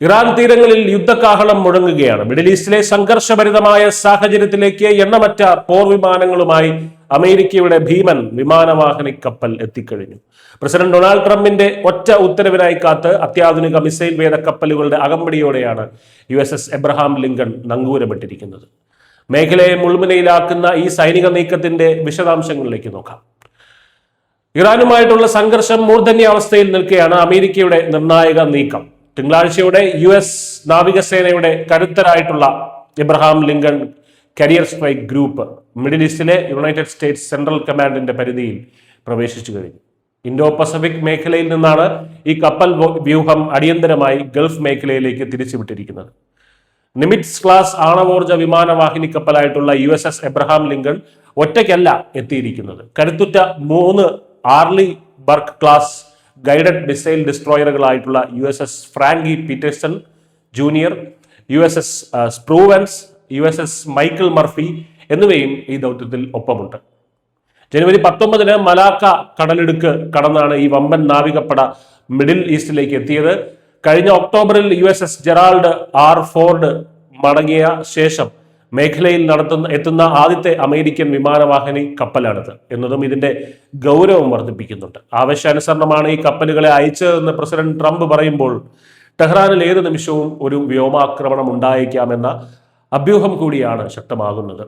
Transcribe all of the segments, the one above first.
Iran തീരങ്ങളിൽ യുദ്ധകാഹളം മുഴങ്ങുകയാണ്. Middle ഈസ്റ്റിലെ സംഘർഷഭരിതമായ സാഹചര്യത്തിലേക്ക് എണ്ണമറ്റ പോർ വിമാനങ്ങളുമായി അമേരിക്കയുടെ ഭീമൻ വിമാനവാഹിനി കപ്പൽ എത്തിക്കഴിഞ്ഞു. പ്രസിഡന്റ് ഡൊണാൾഡ് ട്രംപിന്റെ ഒറ്റ ഉത്തരവിനായി കാത്ത് അത്യാധുനിക മിസൈൽ വേദ കപ്പലുകളുടെ അകമ്പടിയോടെയാണ് USS എബ്രഹാം ലിങ്കൺ നങ്കൂരമിട്ടിരിക്കുന്നത്. മേഖലയെ മുൾമുനയിലാക്കുന്ന ഈ സൈനിക നീക്കത്തിന്റെ വിശദാംശങ്ങളിലേക്ക് നോക്കാം. ഇറാനുമായിട്ടുള്ള സംഘർഷം മൂർധന്യാവസ്ഥയിൽ നിൽക്കെയാണ് അമേരിക്കയുടെ നിർണായക നീക്കം. തിങ്കളാഴ്ചയോടെ US നാവികസേനയുടെ കരുത്തരായിട്ടുള്ള Abraham Lincoln carrier strike group middle ഈസ്റ്റിലെ യുണൈറ്റഡ് സ്റ്റേറ്റ്സ് സെൻട്രൽ കമാൻഡിന്റെ പരിധിയിൽ പ്രവേശിച്ചു കഴിഞ്ഞു. ഇൻഡോ പസഫിക് മേഖലയിൽ നിന്നാണ് ഈ കപ്പൽ വ്യൂഹം അടിയന്തരമായി ഗൾഫ് മേഖലയിലേക്ക് തിരിച്ചുവിട്ടിരിക്കുന്നത്. നിമിറ്റ്സ് ക്ലാസ് ആണവോർജ വിമാനവാഹിനി കപ്പലായിട്ടുള്ള USS എബ്രഹാം ലിങ്കൺ ഒറ്റയ്ക്കല്ല എത്തിയിരിക്കുന്നത്. കരുത്തുറ്റ 3 Arleigh Burke class guided missile ഡിസ്ട്രോയറുകളായിട്ടുള്ള USS Frank E Petersen junior, USS Spruance, USS Michael Murphy എന്നിവയും ഈ ദൗത്യത്തിൽ ഒപ്പമുണ്ട്. ജനുവരി 19 മലാക്ക കടലിടുക്ക് കടന്നാണ് ഈ വമ്പൻ നാവികപ്പട മിഡിൽ ഈസ്റ്റിലേക്ക് എത്തിയത്. കഴിഞ്ഞ ഒക്ടോബറിൽ USS ജെറാൾഡ് R. ഫോർഡ് മടങ്ങിയ ശേഷം മേഖലയിൽ എത്തുന്ന ആദ്യത്തെ അമേരിക്കൻ വിമാനവാഹിനി കപ്പലാണിത് എന്നതും ഇതിന്റെ ഗൗരവം വർദ്ധിപ്പിക്കുന്നുണ്ട്. ആവശ്യാനുസരണമാണ് ഈ കപ്പലുകളെ അയച്ചതെന്ന് പ്രസിഡന്റ് ട്രംപ് പറയുമ്പോൾ ടെഹ്റാനിൽ ഏത് നിമിഷവും ഒരു വ്യോമാക്രമണം ഉണ്ടായേക്കാമെന്ന അഭ്യൂഹം കൂടിയാണ് ശക്തമാകുന്നത്.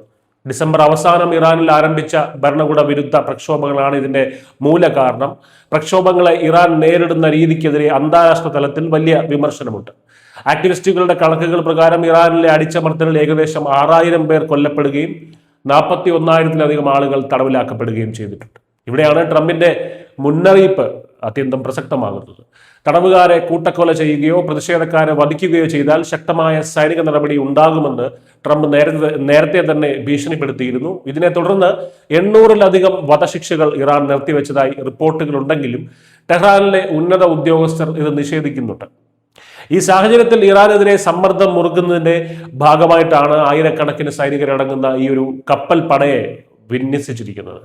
ഡിസംബർ അവസാനം ഇറാനിൽ ആരംഭിച്ച ഭരണകൂട വിരുദ്ധ പ്രക്ഷോഭങ്ങളാണ് ഇതിന്റെ മൂല കാരണം. പ്രക്ഷോഭങ്ങളെ ഇറാൻ നേരിടുന്ന രീതിക്കെതിരെ അന്താരാഷ്ട്ര തലത്തിൽ വലിയ വിമർശനമുണ്ട്. ആക്ടിവിസ്റ്റുകളുടെ കണക്കുകൾ പ്രകാരം ഇറാനിലെ അടിച്ചമർത്തലിൽ ഏകദേശം 6000 പേർ കൊല്ലപ്പെടുകയും 41,000-ലധികം ആളുകൾ തടവിലാക്കപ്പെടുകയും ചെയ്തിട്ടുണ്ട്. ഇവിടെയാണ് ട്രംപിന്റെ മുന്നറിയിപ്പ് അത്യന്തം പ്രസക്തമാകുന്നത്. തടവുകാരെ കൂട്ടക്കൊല ചെയ്യുകയോ പ്രതിഷേധക്കാരെ വധിക്കുകയോ ചെയ്താൽ ശക്തമായ സൈനിക നടപടി ഉണ്ടാകുമെന്ന് ട്രംപ് നേരത്തെ തന്നെ ഭീഷണിപ്പെടുത്തിയിരുന്നു. ഇതിനെ തുടർന്ന് 800-ലധികം വധശിക്ഷകൾ ഇറാൻ നിർത്തിവെച്ചതായി റിപ്പോർട്ടുകളുണ്ടെങ്കിലും ടെഹ്റാനിലെ ഉന്നത ഉദ്യോഗസ്ഥർ ഇത് നിഷേധിക്കുന്നുണ്ട്. ഈ സാഹചര്യത്തിൽ ഇറാനെതിരെ സമ്മർദ്ദം മുറുകുന്നതിന്റെ ഭാഗമായിട്ടാണ് ആയിരക്കണക്കിന് സൈനികരടങ്ങുന്ന ഈ ഒരു കപ്പൽ പടയെ വിന്യസിച്ചിരിക്കുന്നത്.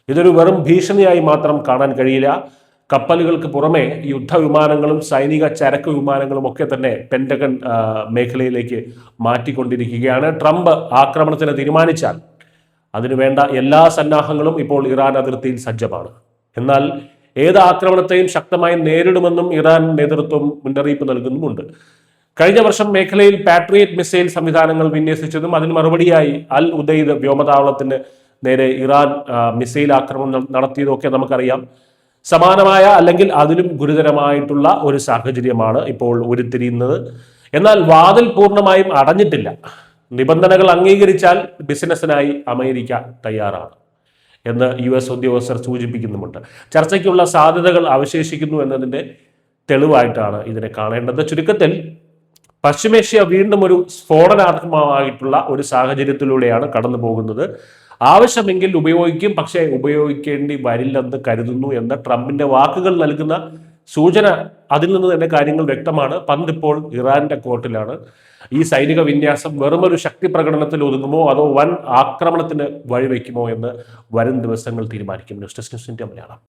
ഇതൊരു വെറും ഭീഷണിയായി മാത്രം കാണാൻ കഴിയില്ല. കപ്പലുകൾക്ക് പുറമെ യുദ്ധവിമാനങ്ങളും സൈനിക ചരക്ക് വിമാനങ്ങളും ഒക്കെ തന്നെ പെന്റഗൺ മേഖലയിലേക്ക് മാറ്റിക്കൊണ്ടിരിക്കുകയാണ്. ട്രംപ് ആക്രമണത്തിന് തീരുമാനിച്ചാൽ അതിനുവേണ്ട എല്ലാ സന്നാഹങ്ങളും ഇപ്പോൾ ഇറാൻ അതിർത്തിയിൽ സജ്ജമാണ്. എന്നാൽ ഏത് ആക്രമണത്തെയും ശക്തമായി നേരിടുമെന്നും ഇറാൻ നേതൃത്വം മുന്നറിയിപ്പ് നൽകുന്നുമുണ്ട്. കഴിഞ്ഞ വർഷം മേഖലയിൽ പാട്രിയറ്റ് മിസൈൽ സംവിധാനങ്ങൾ വിന്യസിച്ചതും അതിന് മറുപടിയായി അൽ ഉദൈദ് വ്യോമതാവളത്തിന് നേരെ ഇറാൻ മിസൈൽ ആക്രമണം നടത്തിയതൊക്കെ നമുക്കറിയാം. സമാനമായ അല്ലെങ്കിൽ അതിലും ഗുരുതരമായിട്ടുള്ള ഒരു സാഹചര്യമാണ് ഇപ്പോൾ ഉരുത്തിരിയുന്നത്. എന്നാൽ വാതിൽ പൂർണ്ണമായും അടഞ്ഞിട്ടില്ല. നിബന്ധനകൾ അംഗീകരിച്ചാൽ ബിസിനസ്സിനായി അമേരിക്ക തയ്യാറാണ് എന്ന് US ഉദ്യോഗസ്ഥർ സൂചിപ്പിക്കുന്നുമുണ്ട്. ചർച്ചയ്ക്കുള്ള സാധ്യതകൾ അവശേഷിക്കുന്നു എന്നതിൻ്റെ തെളിവായിട്ടാണ് ഇതിനെ കാണേണ്ടത്. ചുരുക്കത്തിൽ പശ്ചിമേഷ്യ വീണ്ടും ഒരു സ്ഫോടനാത്മകമായിട്ടുള്ള ഒരു സാഹചര്യത്തിലൂടെയാണ് കടന്നു പോകുന്നത്. ആവശ്യമെങ്കിൽ ഉപയോഗിക്കും, പക്ഷേ ഉപയോഗിക്കേണ്ടി വരില്ലെന്ന് കരുതുന്നു എന്ന ട്രംപിന്റെ വാക്കുകൾ നൽകുന്ന സൂചന, അതിൽ നിന്ന് തന്നെ കാര്യങ്ങൾ വ്യക്തമാണ്. പന്ത് ഇപ്പോൾ ഇറാന്റെ കോർട്ടിലാണ്. ഈ സൈനിക വിന്യാസം വെറുമൊരു ശക്തി പ്രകടനത്തിൽ ഒതുങ്ങുമോ അതോ വൻ ആക്രമണത്തിന് വഴിവെക്കുമോ എന്ന് വരും ദിവസങ്ങൾ തീരുമാനിക്കും. News desk news India Malayalam.